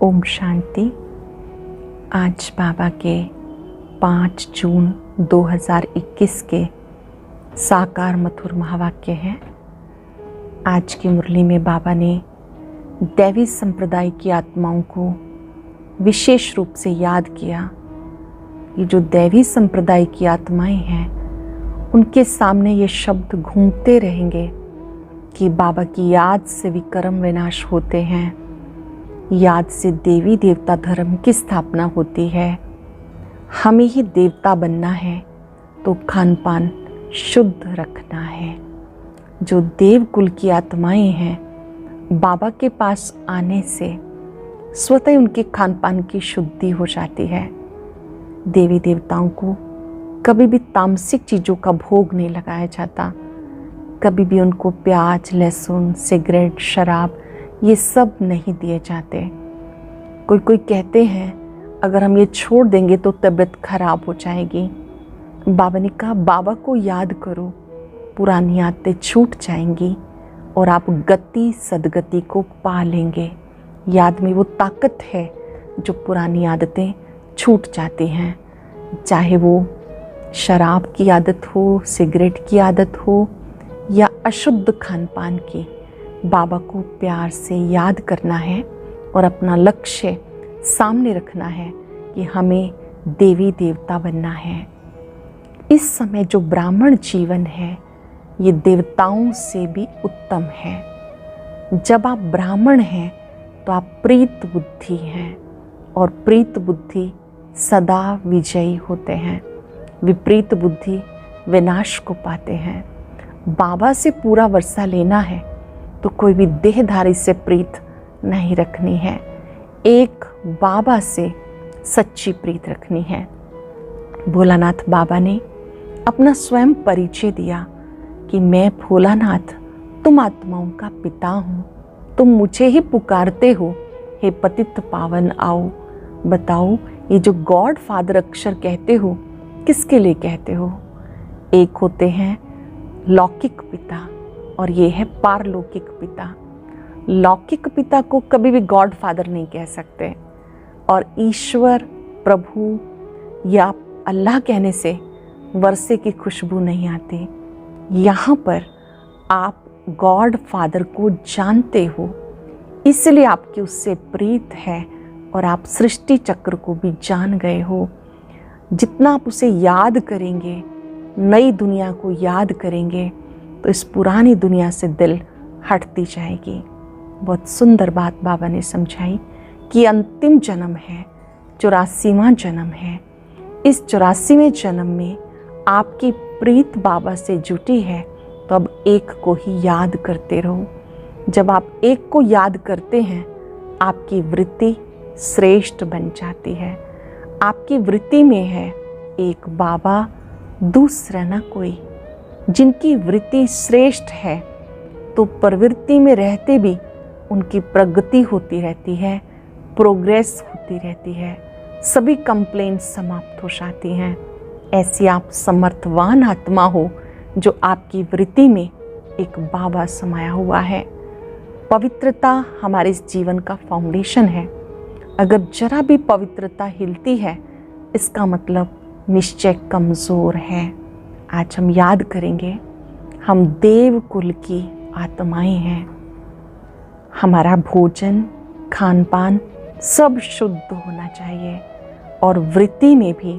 ओम शांति। आज बाबा के 5 जून 2021 के साकार मधुर महावाक्य हैं। आज की मुरली में बाबा ने दैवी संप्रदाय की आत्माओं को विशेष रूप से याद किया। ये जो दैवी संप्रदाय की आत्माएं हैं, उनके सामने ये शब्द घूमते रहेंगे कि बाबा की याद से विक्रम विनाश होते हैं, याद से देवी देवता धर्म की स्थापना होती है। हमें ही देवता बनना है तो खान पान शुद्ध रखना है। जो देव कुल की आत्माएं हैं, बाबा के पास आने से स्वतः उनके खान पान की शुद्धि हो जाती है। देवी देवताओं को कभी भी तामसिक चीज़ों का भोग नहीं लगाया जाता। कभी भी उनको प्याज, लहसुन, सिगरेट, शराब ये सब नहीं दिए जाते। कोई कहते हैं अगर हम ये छोड़ देंगे तो तबीयत खराब हो जाएगी। बाबा ने कहा बाबा को याद करो, पुरानी आदतें छूट जाएंगी और आप गति सदगति को पा लेंगे। याद में वो ताकत है जो पुरानी आदतें छूट जाती हैं। चाहे वो शराब की आदत हो, सिगरेट की आदत हो या अशुद्ध खान पान की, बाबा को प्यार से याद करना है और अपना लक्ष्य सामने रखना है कि हमें देवी देवता बनना है। इस समय जो ब्राह्मण जीवन है, ये देवताओं से भी उत्तम है। जब आप ब्राह्मण हैं तो आप प्रीत बुद्धि हैं और प्रीत बुद्धि सदा विजयी होते हैं। विपरीत बुद्धि विनाश को पाते हैं। बाबा से पूरा वर्षा लेना है तो कोई भी देहधारी से प्रीत नहीं रखनी है। एक बाबा से सच्ची प्रीत रखनी है। भोलानाथ बाबा ने अपना स्वयं परिचय दिया कि मैं भोलानाथ, तुम आत्माओं का पिता हूँ। तुम मुझे ही पुकारते हो, हे पतित पावन आओ। बताओ ये जो गॉड फादर अक्षर कहते हो, किसके लिए कहते हो? एक होते हैं लौकिक पिता और ये है पारलौकिक पिता। लौकिक पिता को कभी भी गॉड फादर नहीं कह सकते और ईश्वर, प्रभु या अल्लाह कहने से वर्षे की खुशबू नहीं आती। यहाँ पर आप गॉड फादर को जानते हो, इसलिए आपकी उससे प्रीत है और आप सृष्टि चक्र को भी जान गए हो। जितना आप उसे याद करेंगे, नई दुनिया को याद करेंगे, तो इस पुरानी दुनिया से दिल हटती जाएगी। बहुत सुंदर बात बाबा ने समझाई कि अंतिम जन्म है, 84वां जन्म है। इस 84वें जन्म में आपकी प्रीत बाबा से जुटी है, तो अब एक को ही याद करते रहो। जब आप एक को याद करते हैं, आपकी वृत्ति श्रेष्ठ बन जाती है। आपकी वृत्ति में है एक बाबा, दूसरा ना कोई। जिनकी वृत्ति श्रेष्ठ है तो प्रवृत्ति में रहते भी उनकी प्रगति होती रहती है, प्रोग्रेस होती रहती है, सभी कंप्लेंट समाप्त हो जाती हैं। ऐसी आप समर्थवान आत्मा हो जो आपकी वृत्ति में एक बाबा समाया हुआ है। पवित्रता हमारे इस जीवन का फाउंडेशन है। अगर जरा भी पवित्रता हिलती है, इसका मतलब निश्चय कमज़ोर है। आज हम याद करेंगे, हम देव कुल की आत्माएं हैं। हमारा भोजन, खान पान सब शुद्ध होना चाहिए और वृत्ति में भी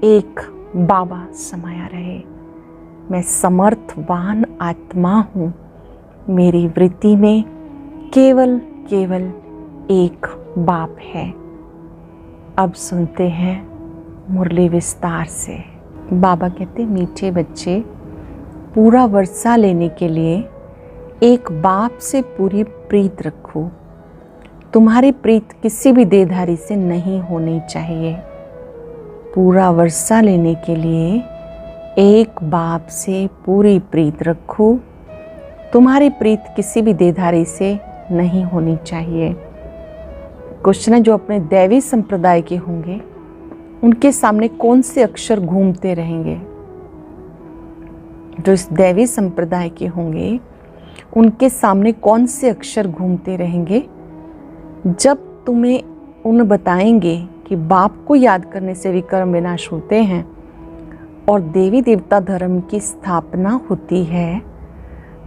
एक बाबा समाया रहे। मैं समर्थवान आत्मा हूँ। मेरी वृत्ति में केवल एक बाप है। अब सुनते हैं मुरली विस्तार से। बाबा कहते, मीठे बच्चे, पूरा वर्षा लेने के लिए एक बाप से पूरी प्रीत रखो। तुम्हारी प्रीत किसी भी देहधारी से नहीं होनी चाहिए। पूरा वर्षा लेने के लिए एक बाप से पूरी प्रीत रखो। तुम्हारी प्रीत किसी भी देहधारी से नहीं होनी चाहिए। क्वेश्चन है, जो अपने दैवी संप्रदाय के होंगे उनके सामने कौन से अक्षर घूमते रहेंगे? जो इस दैवी संप्रदाय के होंगे उनके सामने कौन से अक्षर घूमते रहेंगे? जब तुम्हें उन्हें बताएंगे कि बाप को याद करने से विक्रम विनाश होते हैं और देवी देवता धर्म की स्थापना होती है,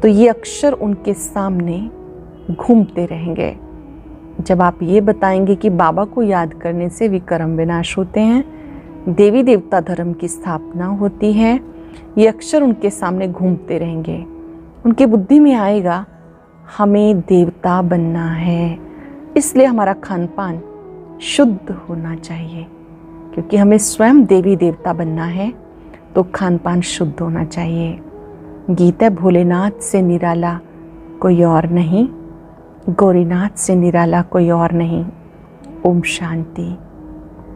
तो ये अक्षर उनके सामने घूमते रहेंगे। जब आप ये बताएंगे कि बाबा को याद करने से विक्रम विनाश होते हैं, देवी देवता धर्म की स्थापना होती है, ये अक्षर उनके सामने घूमते रहेंगे। उनके बुद्धि में आएगा हमें देवता बनना है, इसलिए हमारा खान पान शुद्ध होना चाहिए। क्योंकि हमें स्वयं देवी देवता बनना है तो खान पान शुद्ध होना चाहिए। गीता भोलेनाथ से निराला कोई और नहीं, गौरीनाथ से निराला कोई और नहीं। ओम शांति।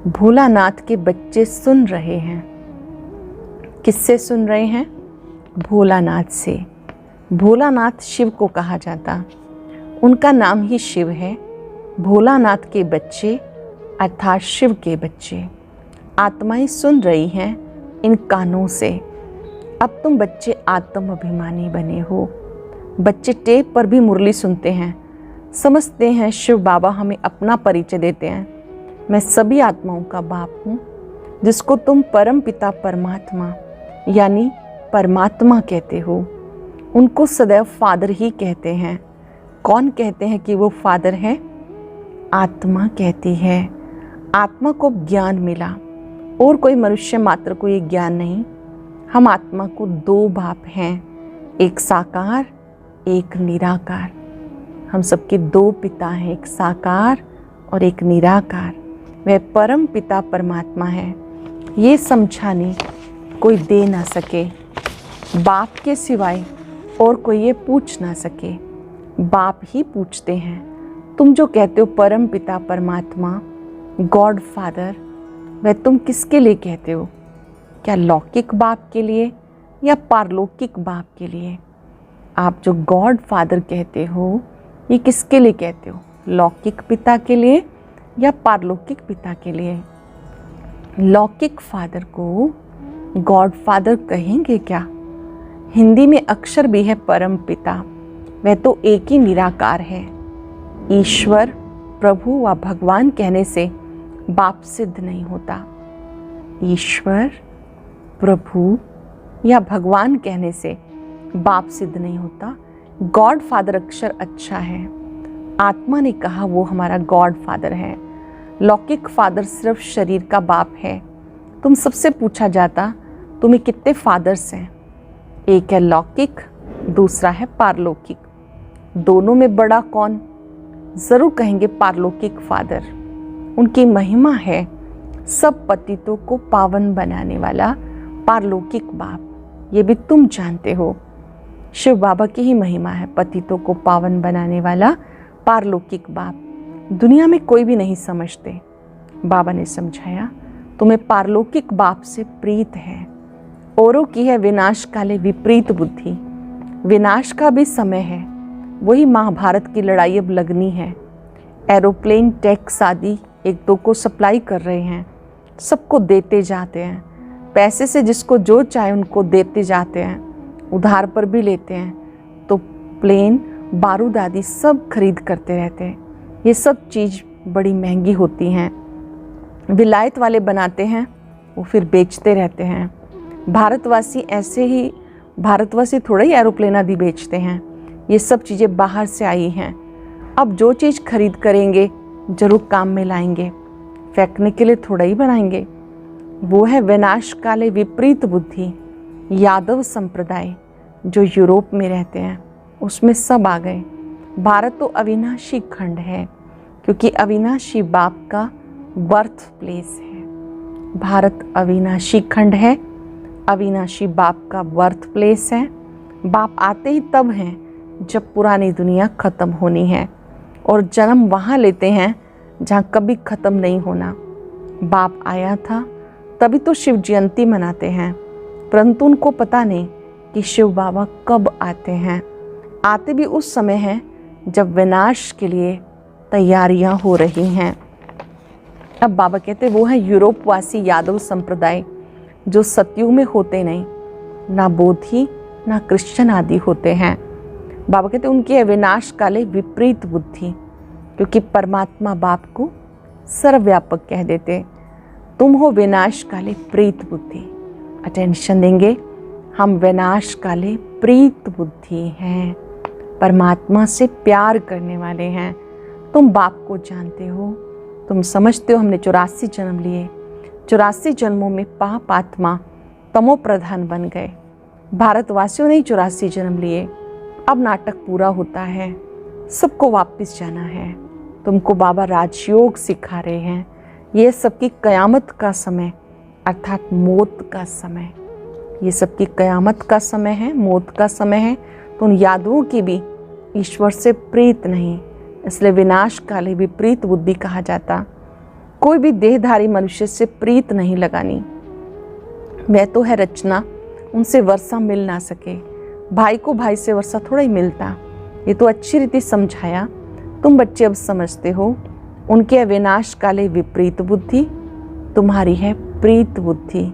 भोलानाथ के बच्चे सुन रहे हैं। किससे सुन रहे हैं? भोलानाथ से। भोलानाथ शिव को कहा जाता, उनका नाम ही शिव है। भोलानाथ के बच्चे अर्थात शिव के बच्चे आत्माएं सुन रही हैं इन कानों से। अब तुम बच्चे आत्म अभिमानी बने हो। बच्चे टेप पर भी मुरली सुनते हैं, समझते हैं शिव बाबा हमें अपना परिचय देते हैं, मैं सभी आत्माओं का बाप हूँ, जिसको तुम परम पिता परमात्मा यानी परमात्मा कहते हो। उनको सदैव फादर ही कहते हैं। कौन कहते हैं कि वो फादर है? आत्मा कहती है। आत्मा को ज्ञान मिला और कोई मनुष्य मात्र को ये ज्ञान नहीं। हम आत्मा को दो बाप हैं, एक साकार एक निराकार। हम सबके दो पिता हैं, एक साकार और एक निराकार। वह परम पिता परमात्मा है। ये समझाने कोई दे ना सके, बाप के सिवाय और कोई ये पूछ ना सके। बाप ही पूछते हैं। तुम जो कहते हो परम पिता परमात्मा, गॉड फादर, वह तुम किसके लिए कहते हो? क्या लौकिक बाप के लिए या पारलौकिक बाप के लिए? आप जो गॉड फादर कहते हो, ये किसके लिए कहते हो? लौकिक पिता के लिए या पारलौकिक पिता के लिए? लौकिक फादर को गॉड फादर कहेंगे क्या? हिंदी में अक्षर भी है परम पिता, वह तो एक ही निराकार है। ईश्वर, प्रभु व भगवान कहने से बाप सिद्ध नहीं होता। ईश्वर, प्रभु या भगवान कहने से बाप सिद्ध नहीं होता। गॉड फादर अक्षर अच्छा है। आत्मा ने कहा वो हमारा गॉड फादर है। लौकिक फादर सिर्फ शरीर का बाप है। तुम सबसे पूछा जाता तुम्हें कितने फादर्स हैं? एक है लौकिक, दूसरा है पारलौकिक। दोनों में बड़ा कौन? जरूर कहेंगे पारलौकिक फादर। उनकी महिमा है सब पतितों को पावन बनाने वाला पारलौकिक बाप। ये भी तुम जानते हो। शिव बाबा की ही महिमा है पतितों को पावन बनाने वाला पारलौकिक बाप। दुनिया में कोई भी नहीं समझते। बाबा ने समझाया तुम्हें पारलौकिक बाप से प्रीत है। औरों की है विनाश काले विपरीत बुद्धि। विनाश का भी समय है। वही महाभारत की लड़ाई अब लगनी है। एरोप्लेन, टैक्स आदि एक दो को सप्लाई कर रहे हैं, सबको देते जाते हैं। पैसे से जिसको जो चाहे उनको देते जाते हैं, उधार पर भी लेते हैं। तो प्लेन, बारूद आदि सब खरीद करते रहते हैं। ये सब चीज़ बड़ी महंगी होती हैं। विलायत वाले बनाते हैं, वो फिर बेचते रहते हैं। भारतवासी ऐसे ही, भारतवासी थोड़ा ही एरोप्लेन आदि बेचते हैं। ये सब चीज़ें बाहर से आई हैं। अब जो चीज़ खरीद करेंगे जरूर काम में लाएंगे, फेंकने के लिए थोड़ा ही बनाएंगे। वो है विनाश काले विपरीत बुद्धि। यादव संप्रदाय जो यूरोप में रहते हैं उसमें सब आ गए। भारत तो अविनाशी खंड है, क्योंकि अविनाशी बाप का बर्थ प्लेस है। भारत अविनाशी खंड है, अविनाशी बाप का बर्थ प्लेस है। बाप आते ही तब हैं जब पुरानी दुनिया ख़त्म होनी है, और जन्म वहाँ लेते हैं जहाँ कभी ख़त्म नहीं होना। बाप आया था तभी तो शिव जयंती मनाते हैं, परंतु उनको पता नहीं कि शिव बाबा कब आते हैं। आते भी उस समय हैं जब विनाश के लिए तैयारियां हो रही हैं। अब बाबा कहते वो है यूरोपवासी यादव संप्रदाय जो सतयुग में होते नहीं, ना बोधि ना क्रिश्चियन आदि होते हैं। बाबा कहते उनकी है विनाश काले विपरीत बुद्धि, क्योंकि परमात्मा बाप को सर्वव्यापक कह देते। तुम हो विनाश काले प्रीत बुद्धि। अटेंशन देंगे, हम विनाश काले प्रीत बुद्धि हैं, परमात्मा से प्यार करने वाले हैं। तुम बाप को जानते हो, तुम समझते हो हमने 84 जन्म लिए, 84 जन्मों में पाप आत्मा तमो प्रधान बन गए। भारतवासियों ने 84 जन्म लिए, अब नाटक पूरा होता है, सबको वापस जाना है। तुमको बाबा राजयोग सिखा रहे हैं। ये सबकी कयामत का समय अर्थात मौत का समय, ये सबकी कयामत का समय है, मौत का समय है। तो उन यादवों की भी ईश्वर से प्रीत नहीं, इसलिए विनाश काले भी प्रीत बुद्धि कहा जाता। कोई भी देहधारी मनुष्य से प्रीत नहीं लगानी। वह तो है रचना, उनसे वर्षा मिल ना सके। भाई को भाई से वर्षा थोड़ा ही मिलता। ये तो अच्छी रीति समझाया, तुम बच्चे अब समझते हो। उनके विनाश काले विपरीत बुद्धि, तुम्हारी है प्रीत बुद्धि।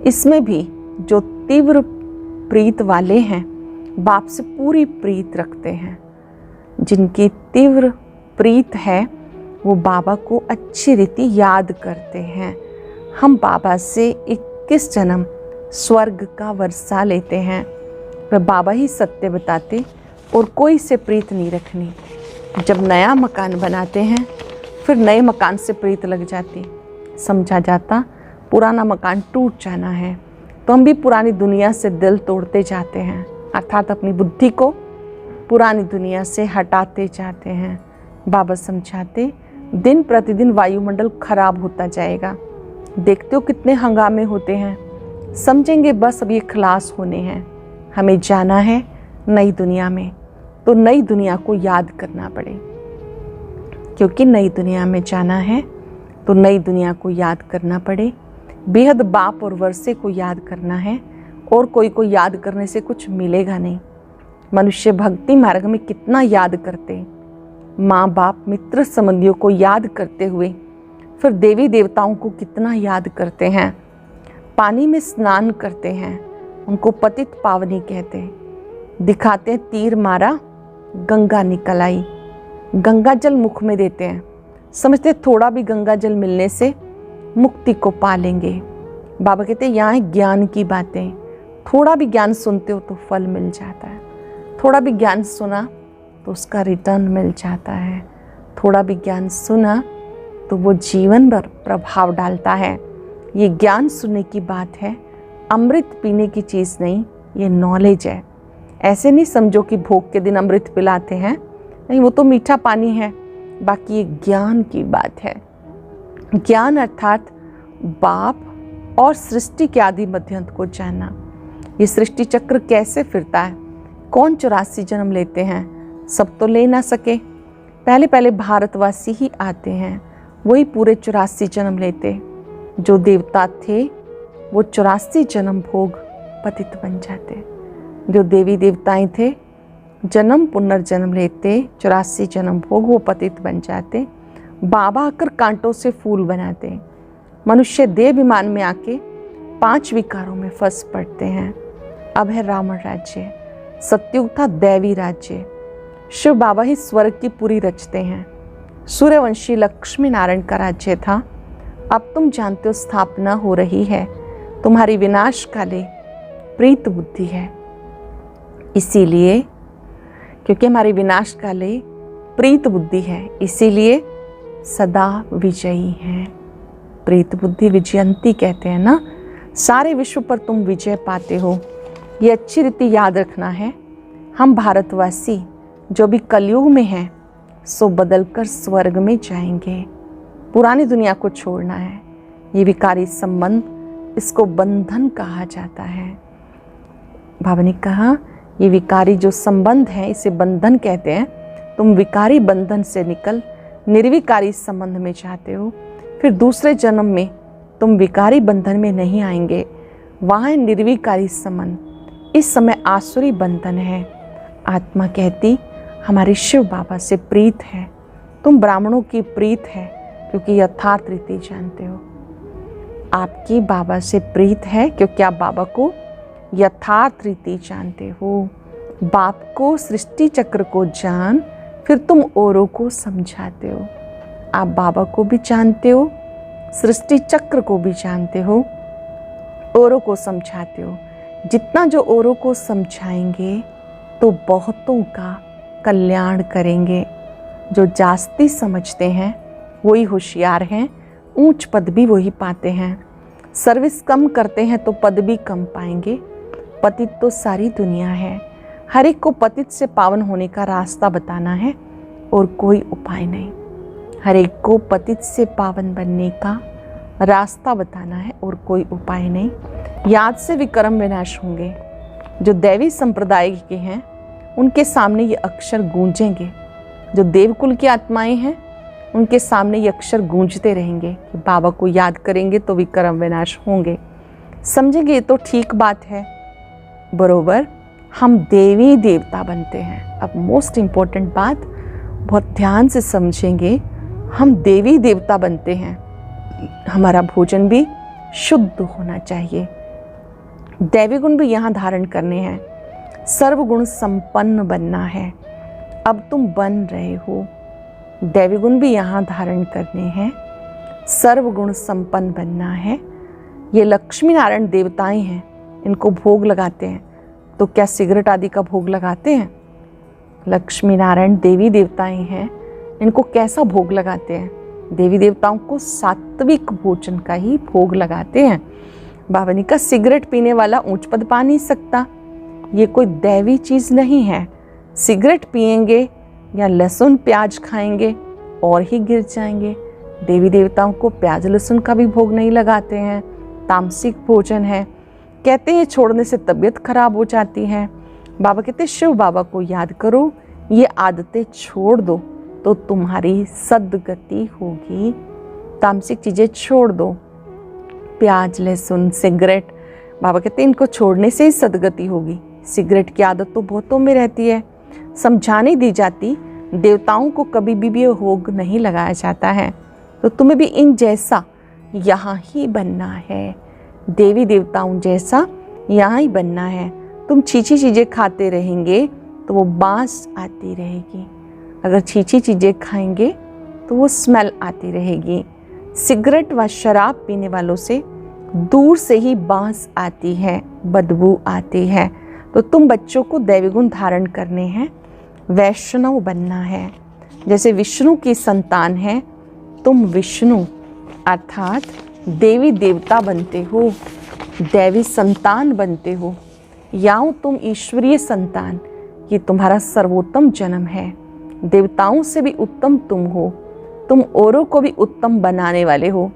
इसमें भी जो तीव्र प्रीत वाले हैं, बाप से पूरी प्रीत रखते हैं, जिनकी तीव्र प्रीत है, वो बाबा को अच्छी रीति याद करते हैं। हम बाबा से 21 जन्म स्वर्ग का वर्षा लेते हैं। वह बाबा ही सत्य बताते और कोई से प्रीत नहीं रखनी। जब नया मकान बनाते हैं, फिर नए मकान से प्रीत लग जाती। समझा जाता पुराना मकान टूट जाना है, तो हम भी पुरानी दुनिया से दिल तोड़ते जाते हैं, अर्थात अपनी बुद्धि को पुरानी दुनिया से हटाते जाते हैं। बाबा समझाते दिन प्रतिदिन वायुमंडल खराब होता जाएगा। देखते हो कितने हंगामे होते हैं। समझेंगे बस अब ये खलास होने हैं, हमें जाना है नई दुनिया में। तो नई दुनिया को याद करना पड़े, क्योंकि नई दुनिया में जाना है तो नई दुनिया को याद करना पड़े। बेहद बाप और वर्षे को याद करना है, और कोई को याद करने से कुछ मिलेगा नहीं। मनुष्य भक्ति मार्ग में कितना याद करते, माँ बाप मित्र संबंधियों को याद करते हुए फिर देवी देवताओं को कितना याद करते हैं। पानी में स्नान करते हैं, उनको पतित पावनी कहते हैं। दिखाते हैं तीर मारा गंगा निकल आई, गंगा जल मुख में देते हैं। समझते थोड़ा भी गंगा जल मिलने से मुक्ति को पा लेंगे। बाबा कहते हैं यहाँ ज्ञान की बातें, थोड़ा भी ज्ञान सुनते हो तो फल मिल जाता है। थोड़ा भी ज्ञान सुना तो उसका रिटर्न मिल जाता है। थोड़ा भी ज्ञान सुना तो वो जीवन पर प्रभाव डालता है। ये ज्ञान सुनने की बात है, अमृत पीने की चीज़ नहीं, ये नॉलेज है। ऐसे नहीं समझो कि भोग के दिन अमृत पिलाते हैं, नहीं, वो तो मीठा पानी है। बाकी ये ज्ञान की बात है। ज्ञान अर्थात बाप और सृष्टि के आदि मध्यंत को जानना। ये सृष्टि चक्र कैसे फिरता है, कौन 84 जन्म लेते हैं, सब तो ले ना सके। पहले पहले भारतवासी ही आते हैं, वही पूरे 84 जन्म लेते। जो देवता थे वो 84 जन्म भोग पतित बन जाते। जो देवी देवताएं थे जन्म पुनर्जन्म लेते, 84 जन्म भोग वो पतित बन जाते। बाबा आकर कांटों से फूल बनाते। मनुष्य देहाभिमान में आके 5 विकारों में फंस पड़ते हैं। अब है रावण राज्य, सतयुग था दैवी राज्य। शिव बाबा ही स्वर्ग की पूरी रचते हैं। सूर्यवंशी लक्ष्मी नारायण का राज्य था। अब तुम जानते हो स्थापना हो रही है। तुम्हारी विनाश काले प्रीत बुद्धि है, इसीलिए क्योंकि हमारी विनाश काले प्रीत बुद्धि है, इसीलिए सदा विजयी हैं। प्रीत बुद्धि विजयंती कहते हैं ना। सारे विश्व पर तुम विजय पाते हो, ये अच्छी रीति याद रखना है। हम भारतवासी जो भी कलयुग में हैं, सो बदलकर स्वर्ग में जाएंगे। पुरानी दुनिया को छोड़ना है। ये विकारी संबंध, इसको बंधन कहा जाता है। बाबा ने कहा ये विकारी जो संबंध है इसे बंधन कहते हैं। तुम विकारी बंधन से निकल निर्विकारी संबंध में जाते हो, फिर दूसरे जन्म में तुम विकारी बंधन में नहीं आएंगे, वहाँ है निर्विकारी संबंध। इस समय आसुरी बंधन है। आत्मा कहती हमारी शिव बाबा से प्रीत है, तुम ब्राह्मणों की प्रीत है, क्योंकि यथार्थ रीति जानते हो। आपकी बाबा से प्रीत है क्योंकि आप बाबा को यथार्थ रीति जानते हो। बाप को सृष्टि चक्र को जान, फिर तुम औरों को समझाते हो। आप बाबा को भी जानते हो, सृष्टि चक्र को भी जानते हो, औरों को समझाते हो। जितना जो औरों को समझाएंगे तो बहुतों का कल्याण करेंगे। जो जास्ती समझते हैं वही होशियार हैं, ऊंच पद भी वही पाते हैं। सर्विस कम करते हैं तो पद भी कम पाएंगे। पतित तो सारी दुनिया है, हर एक को पतित से पावन होने का रास्ता बताना है और कोई उपाय नहीं। हर एक को पतित से पावन बनने का रास्ता बताना है और कोई उपाय नहीं। याद से विक्रम विनाश होंगे। जो दैवी संप्रदाय के हैं उनके सामने ये अक्षर गूंजेंगे। जो देवकुल की आत्माएं हैं उनके सामने ये अक्षर गूंजते रहेंगे कि बाबा को याद करेंगे तो विक्रम विनाश होंगे। समझेंगे ये तो ठीक बात है, बरोबर हम देवी देवता बनते हैं। अब मोस्ट इम्पोर्टेंट बात बहुत ध्यान से समझेंगे, हम देवी देवता बनते हैं। हमारा भोजन भी शुद्ध होना चाहिए, दैवी गुण भी यहाँ धारण करने हैं, सर्वगुण संपन्न बनना है। अब तुम बन रहे हो, दैवी गुण भी यहाँ धारण करने हैं, सर्वगुण संपन्न बनना है। ये लक्ष्मी नारायण देवताएं हैं, इनको भोग लगाते हैं तो क्या सिगरेट आदि का भोग लगाते हैं? लक्ष्मी नारायण देवी देवताएं हैं, इनको कैसा भोग लगाते हैं? देवी देवताओं को सात्विक भोजन का ही भोग लगाते हैं। बाबा ने कहा सिगरेट पीने वाला ऊंच पद पा नहीं सकता, ये कोई दैवी चीज़ नहीं है। सिगरेट पिएंगे या लहसुन प्याज खाएंगे और ही गिर जाएंगे। देवी देवताओं को प्याज लहसुन का भी भोग नहीं लगाते हैं, तामसिक भोजन है। कहते हैं छोड़ने से तबीयत खराब हो जाती है। बाबा कहते शिव बाबा को याद करो, ये आदतें छोड़ दो तो तुम्हारी सद्गति होगी। तामसिक चीज़ें छोड़ दो, प्याज लहसुन सिगरेट, बाबा कहते हैं इनको छोड़ने से ही सद्गति होगी। सिगरेट की आदत तो बहुतों में रहती है, समझाने दी जाती, देवताओं को कभी भी भोग नहीं लगाया जाता है। तो तुम्हें भी इन जैसा यहाँ ही बनना है, देवी देवताओं जैसा यहाँ ही बनना है। तुम छीछी चीज़ें खाते रहेंगे तो वो बांस आती रहेगी, अगर छीछी चीज़ें खाएंगे तो वो स्मेल आती रहेगी। सिगरेट व शराब पीने वालों से दूर से ही बांस आती है, बदबू आती है। तो तुम बच्चों को दैवी गुण धारण करने हैं, वैष्णव बनना है। जैसे विष्णु की संतान है, तुम विष्णु अर्थात देवी देवता बनते हो, दैवी संतान बनते हो। याओ तुम ईश्वरीय संतान, ये तुम्हारा सर्वोत्तम जन्म है। देवताओं से भी उत्तम तुम हो, तुम औरों को भी उत्तम बनाने वाले हो।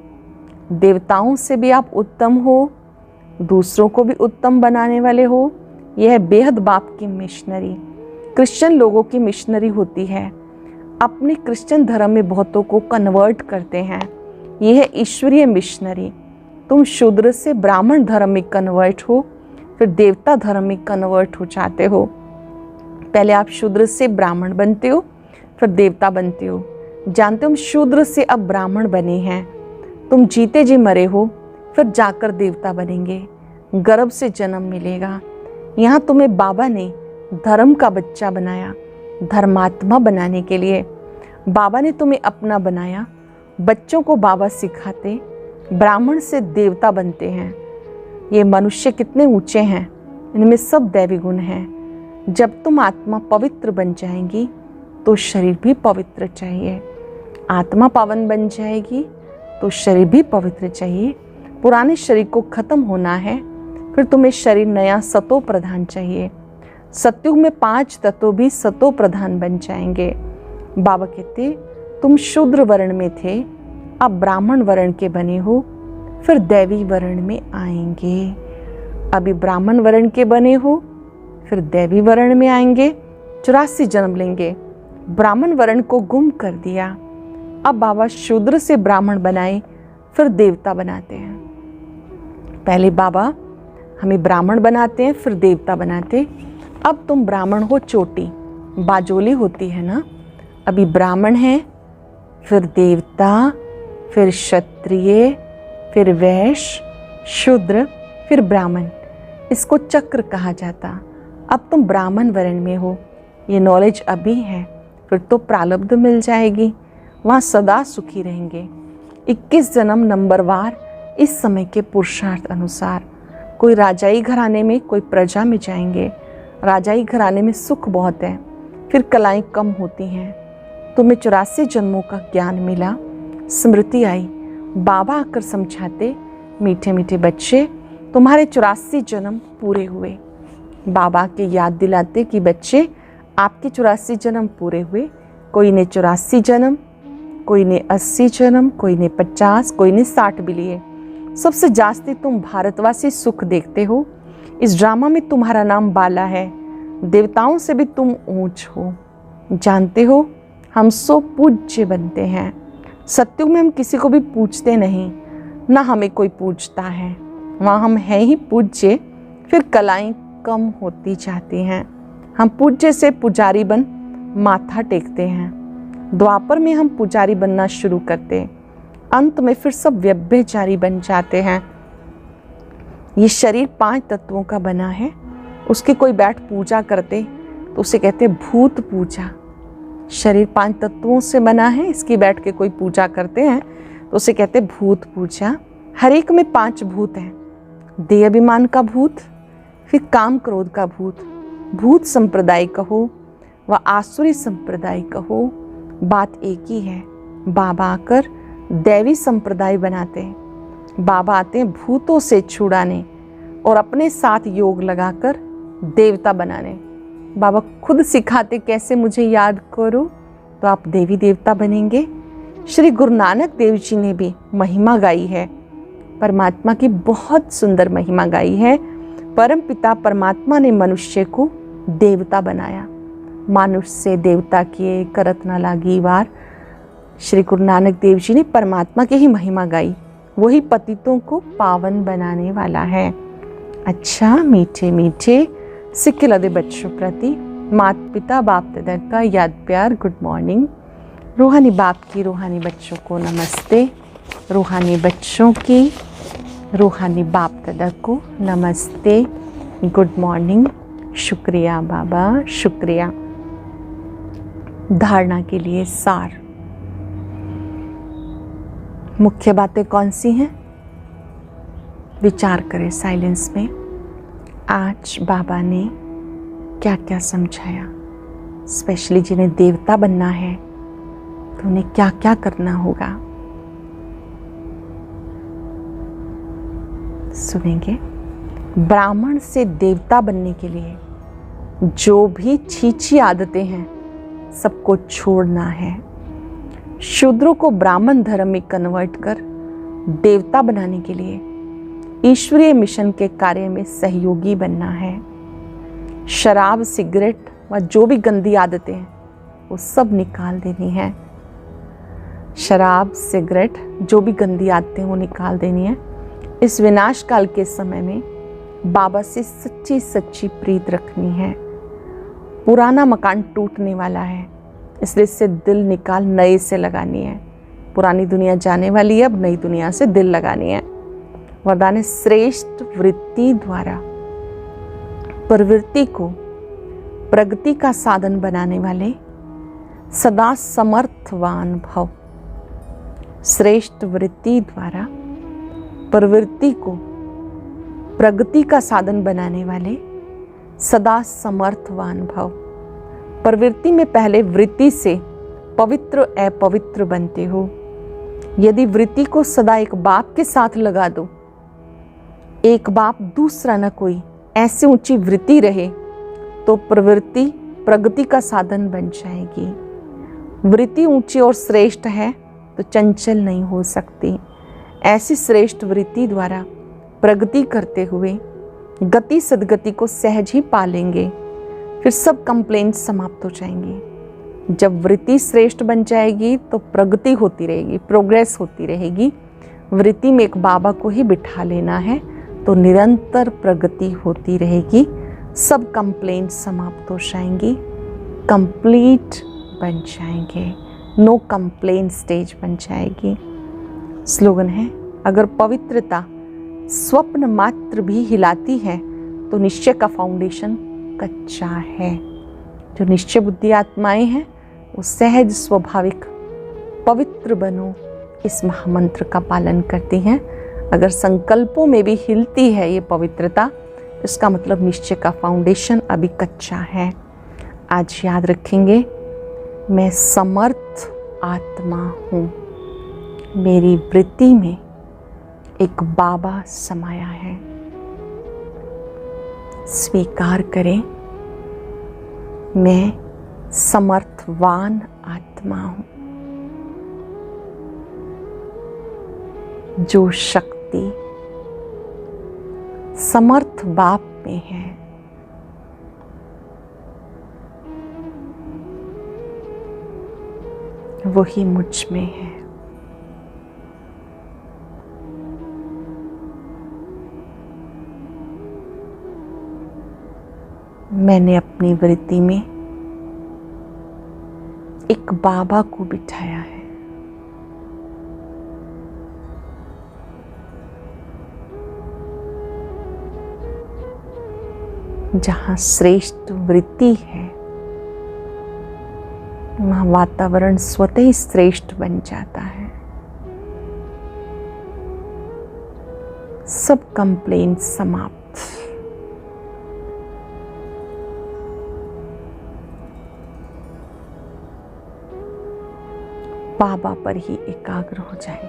देवताओं से भी आप उत्तम हो, दूसरों को भी उत्तम बनाने वाले हो। यह है बेहद बाप की मिशनरी। क्रिश्चियन लोगों की मिशनरी होती है, अपने क्रिश्चियन धर्म में बहुतों को कन्वर्ट करते हैं। यह है ईश्वरीय मिशनरी। तुम शूद्र से ब्राह्मण धर्म में कन्वर्ट हो, फिर देवता धर्म में कन्वर्ट हो जाते हो। पहले आप शूद्र से ब्राह्मण बनते हो, फिर देवता बनते हो। जानते हो हम शूद्र से अब ब्राह्मण बने हैं। तुम जीते जी मरे हो, फिर जाकर देवता बनेंगे, गर्भ से जन्म मिलेगा। यहाँ तुम्हें बाबा ने धर्म का बच्चा बनाया, धर्मात्मा बनाने के लिए। बाबा ने तुम्हें अपना बनाया। बच्चों को बाबा सिखाते, ब्राह्मण से देवता बनते हैं। ये मनुष्य कितने ऊंचे हैं, इनमें सब दैवी गुण हैं। जब तुम आत्मा पवित्र बन जाएंगी तो शरीर भी पवित्र चाहिए। आत्मा पावन बन जाएगी तो शरीर भी पवित्र चाहिए। पुराने शरीर को खत्म होना है, फिर तुम्हें शरीर नया सतो प्रधान चाहिए। सतयुग में 5 तत्व भी सतो प्रधान बन जाएंगे। बाबा कहते तुम शूद्र वर्ण में थे, अब ब्राह्मण वर्ण के बने हो, फिर दैवी वर्ण में आएंगे। अभी ब्राह्मण वर्ण के बने हो, फिर दैवी वर्ण में आएंगे, 84 जन्म लेंगे। ब्राह्मण वर्ण को गुम कर दिया, अब बाबा शूद्र से ब्राह्मण बनाए, फिर देवता बनाते हैं। पहले बाबा हमें ब्राह्मण बनाते हैं, फिर देवता बनाते। अब तुम ब्राह्मण हो, चोटी बाजोली होती है ना। अभी ब्राह्मण है, फिर देवता, फिर क्षत्रिय, फिर वैश्य, शूद्र, फिर ब्राह्मण। इसको चक्र कहा जाता। अब तुम ब्राह्मण वर्ण में हो, ये नॉलेज अभी है, फिर तो प्रारब्ध मिल जाएगी। वहाँ सदा सुखी रहेंगे। 21 जन्म नंबरवार इस समय के पुरुषार्थ अनुसार कोई राजाई घराने में, कोई प्रजा में जाएंगे। राजाई घराने में सुख बहुत है, फिर कलाएं कम होती हैं। तुम्हें 84 जन्मों का ज्ञान मिला, स्मृति आई। बाबा आकर समझाते, मीठे मीठे बच्चे तुम्हारे 84 जन्म पूरे हुए। बाबा के याद दिलाते कि बच्चे आपके 84 जन्म पूरे हुए। कोई ने 84 जन्म, कोई ने 80 जन्म, कोई ने 50, कोई ने 60 भी लिए। सबसे जास्ती तुम भारतवासी सुख देखते हो। इस ड्रामा में तुम्हारा नाम बाला है। देवताओं से भी तुम ऊंच हो। जानते हो हम सो पूज्य बनते हैं। सत्युग में हम किसी को भी पूछते नहीं, ना हमें कोई पूछता है। वहाँ हम हैं ही पूज्य, फिर कलाएं कम होती जाती हैं। हम पूज्य से पुजारी बन माथा टेकते हैं। द्वापर में हम पुजारी बनना शुरू करते, अंत में फिर सब व्यभिचारी बन जाते हैं। ये शरीर 5 तत्वों का बना है। उसकी कोई बैठ पूजा करते तो उसे कहते भूत पूजा। शरीर 5 तत्वों से बना है, इसकी बैठ के कोई पूजा करते हैं तो उसे कहते भूत पूजा। हर एक में 5 भूत हैं। देह अभिमान का भूत, फिर काम क्रोध का भूत। भूत संप्रदाय कहो व आसुरी संप्रदाय कहो, बात एक ही है। बाबा आकर दैवी संप्रदाय बनाते हैं। बाबा आते हैं भूतों से छुड़ाने और अपने साथ योग लगाकर देवता बनाने। बाबा खुद सिखाते कैसे मुझे याद करो तो आप देवी देवता बनेंगे। श्री गुरु नानक देव जी ने भी महिमा गाई है, परमात्मा की बहुत सुंदर महिमा गाई है। परम पिता परमात्मा ने मनुष्य को देवता बनाया। मानुष से देवता किए, करत न लागी वार। श्री गुरु नानक देव जी ने परमात्मा की ही महिमा गाई। वही पतितों को पावन बनाने वाला है। अच्छा, मीठे मीठे सिक्के लदे बच्चों प्रति माता पिता बाप दादा का याद प्यार गुड मॉर्निंग। रूहानी बाप की रूहानी बच्चों को नमस्ते। रूहानी बच्चों की रूहानी बाप दादा को नमस्ते, गुड मॉर्निंग। शुक्रिया बाबा, शुक्रिया। धारणा के लिए सार। मुख्य बातें कौन सी हैं? विचार करें साइलेंस में। आज बाबा ने क्या क्या समझाया? स्पेशली जिन्हें देवता बनना है तो उन्हें क्या क्या करना होगा, सुनेंगे। ब्राह्मण से देवता बनने के लिए जो भी छीछी आदतें हैं सबको छोड़ना है। शूद्रों को ब्राह्मण धर्म में कन्वर्ट कर देवता बनाने के लिए ईश्वरीय मिशन के कार्य में सहयोगी बनना है। शराब, सिगरेट व जो भी गंदी आदतें हैं वो सब निकाल देनी है। शराब, सिगरेट, जो भी गंदी आदतें वो निकाल देनी है। इस विनाश काल के समय में बाबा से सच्ची सच्ची प्रीत रखनी है। पुराना मकान टूटने वाला है, इसलिए इससे दिल निकाल नए से लगानी है। पुरानी दुनिया जाने वाली है, अब नई दुनिया से दिल लगानी है। वरदान श्रेष्ठ वृत्ति द्वारा प्रवृत्ति को प्रगति का साधन बनाने वाले सदा समर्थवान भव। श्रेष्ठ वृत्ति द्वारा प्रवृत्ति को प्रगति का साधन बनाने वाले सदा समर्थवान भव। प्रवृत्ति में पहले वृत्ति से पवित्र अपवित्र बनते हो। यदि वृत्ति को सदा एक बाप के साथ लगा दो, एक बाप दूसरा न कोई, ऐसी ऊंची वृत्ति रहे तो प्रवृत्ति प्रगति का साधन बन जाएगी। वृत्ति ऊंची और श्रेष्ठ है तो चंचल नहीं हो सकती। ऐसी श्रेष्ठ वृत्ति द्वारा प्रगति करते हुए गति सदगति को सहज ही पालेंगे। फिर सब कंप्लेंट समाप्त हो जाएंगी। जब वृत्ति श्रेष्ठ बन जाएगी तो प्रगति होती रहेगी, प्रोग्रेस होती रहेगी। वृत्ति में एक बाबा को ही बिठा लेना है तो निरंतर प्रगति होती रहेगी। सब कंप्लेंट समाप्त हो जाएंगी, कंप्लीट बन जाएंगे। नो कंप्लेंट स्टेज बन जाएगी। स्लोगन है, अगर पवित्रता स्वप्न मात्र भी हिलाती है तो निश्चय का फाउंडेशन कच्चा है। जो निश्चय बुद्धि आत्माएं हैं वो सहज स्वाभाविक पवित्र बनो, इस महामंत्र का पालन करती हैं। अगर संकल्पों में भी हिलती है ये पवित्रता, तो इसका मतलब निश्चय का फाउंडेशन अभी कच्चा है। आज याद रखेंगे, मैं समर्थ आत्मा हूँ, मेरी वृत्ति में एक बाबा समाया है। स्वीकार करें, मैं समर्थवान आत्मा हूँ। जो शक्ति समर्थ बाप में है, वही मुझ में है। मैंने अपनी वृत्ति में एक बाबा को बिठाया है। जहाँ श्रेष्ठ वृत्ति है, वहाँ वातावरण स्वतः ही श्रेष्ठ बन जाता है। सब कंप्लेंट समाप्त। बाबा पर ही एकाग्र हो जाए।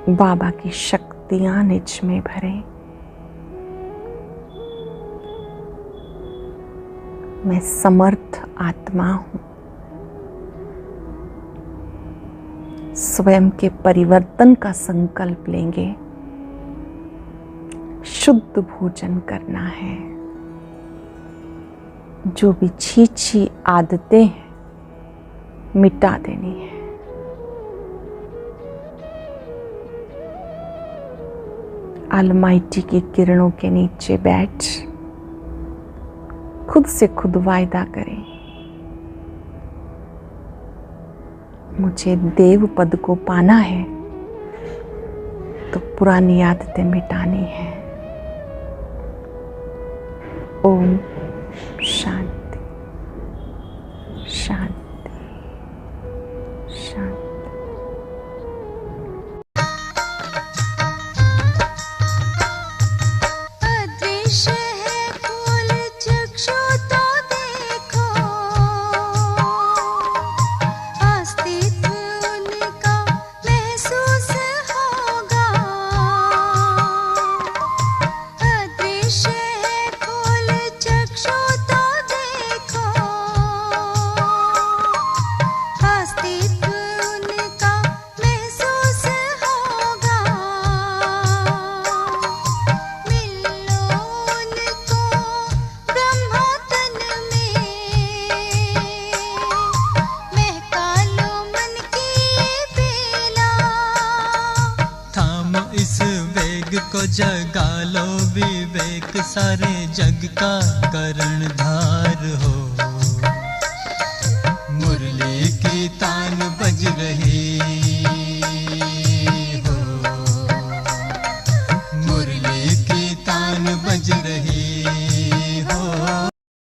बाबा की शक्तियां निज में भरें। मैं समर्थ आत्मा हूं। स्वयं के परिवर्तन का संकल्प लेंगे। शुद्ध भोजन करना है। जो भी छी आदतें हैं, मिटा देनी है। अलमाइटी की किरणों के नीचे बैठ खुद से खुद वायदा करें, मुझे देव पद को पाना है तो पुरानी आदतें मिटानी है। ओम शांति शांति शांति। अदृश्य है फूल चक्षु तो देखो, अस्तित्व उनका महसूस होगा। अदृश्य है फूल चक्षु तो देखो, अस्तित्व उनका महसूस होगा। मिलो उनको ब्रह्मा तन में, महका लो मन की ये बेला। थामो इस वेग को, जगा लो विवेक, सारे जग का कर्णधार हो। मुरली की तान बज रही